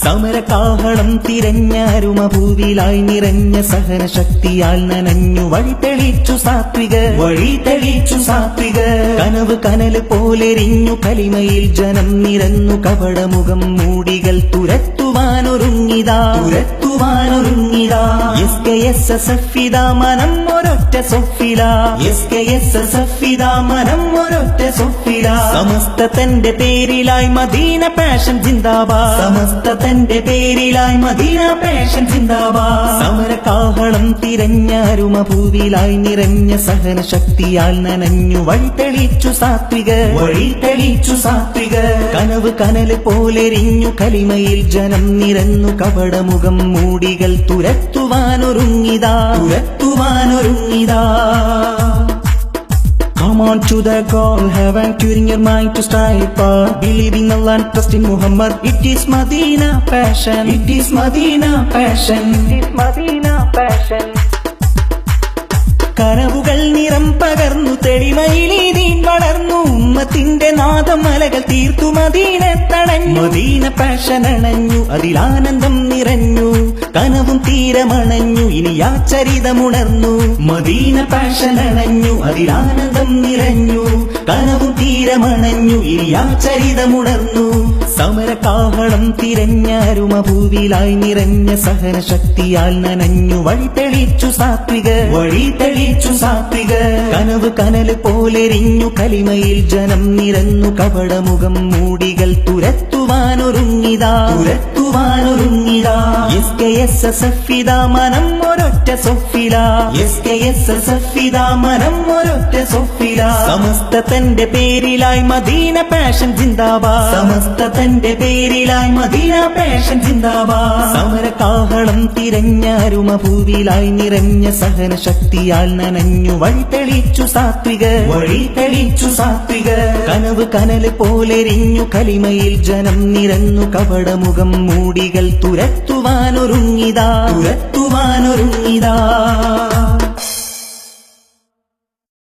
സമരകാഹളം തിരഞ്ഞാരുമഭൂവിലായി നിറഞ്ഞ സഹനശക്തിയാൽ നനഞ്ഞു വഴി തെളിച്ചു സാത്വിക കനവ് കനല് പോലെരിഞ്ഞു കലിമയിൽ ജനം നിരന്നു കപടമുഖം മൂടികൾ തുരത്തുവാനൊരുങ്ങിതാ SKSSF മനം ഒരൊറ്റ സൊഫില SKSSF മനം ഒരൊറ്റ സൊഫില സമസ്ത തന്റെ പേരിലായി മദീന പാഷൻ ജിന്ദാബാദ് സമരകാഹളം തിരഞ്ഞാരുമഭൂവിലായി നിറഞ്ഞ സഹനശക്തിയാൽ നനഞ്ഞു വഴി തെളിച്ചു സാത്വിക കനവ് കനല് പോലെരിഞ്ഞു കലിമയിൽ ജനം നിരന്നു കപടമുഖം മൂടികൾ തുരത്തുവാനൊരുങ്ങിതാ Come on to the goal, have anchoring your mind to strive for. Believe in Allah and trust in Muhammad. It is Madina passion. കനവുകൾ നിറം പകർന്നു തെളിമയിലീ ദീൻ വളർന്നു ഉമ്മത്തിന്റെ നാദം മലകൾ തീർത്തു മദീന പാഷൻ അണഞ്ഞു അതിലാനന്ദം നിറഞ്ഞു കനവും തീരമണഞ്ഞു ഇനി ആ ചരിതമുണർന്നു മദീന പാഷൻ അണഞ്ഞു അതിലാനന്ദം നിറഞ്ഞു കനവും തീരമണഞ്ഞു ഇനി ആ ചരിതമുണർന്നു സമരകാഹളം തിരഞ്ഞാരുമഭൂവിലായി നിറഞ്ഞ സഹനശക്തിയാൽ നനഞ്ഞു വഴി തെളിച്ചു സാത്വിക കനവ് കനല് പോലെരിഞ്ഞു കലിമയിൽ ജനം നിരന്നു കപടമുഖം മൂടികൾ തുരത്തുവാനൊരുങ്ങിതാ SKSSF മനം ഒരൊറ്റ സൊഫില സമസ്ത തന്റെ പേരിലായി മദീന പാഷൻ ജിന്ദാബാദ് സമരകാഹളം തിരഞ്ഞാരുമഭൂവിലായി നിറഞ്ഞ സഹനശക്തിയാൽ നനഞ്ഞു വഴി തെളിച്ചു സാത്വിക കനവ് കനല് പോലെരിഞ്ഞു കലിമയിൽ ജനം നിരന്നു കപടമുഖം മൂടികൾ തുരത്തുവാനൊരുങ്ങിതാ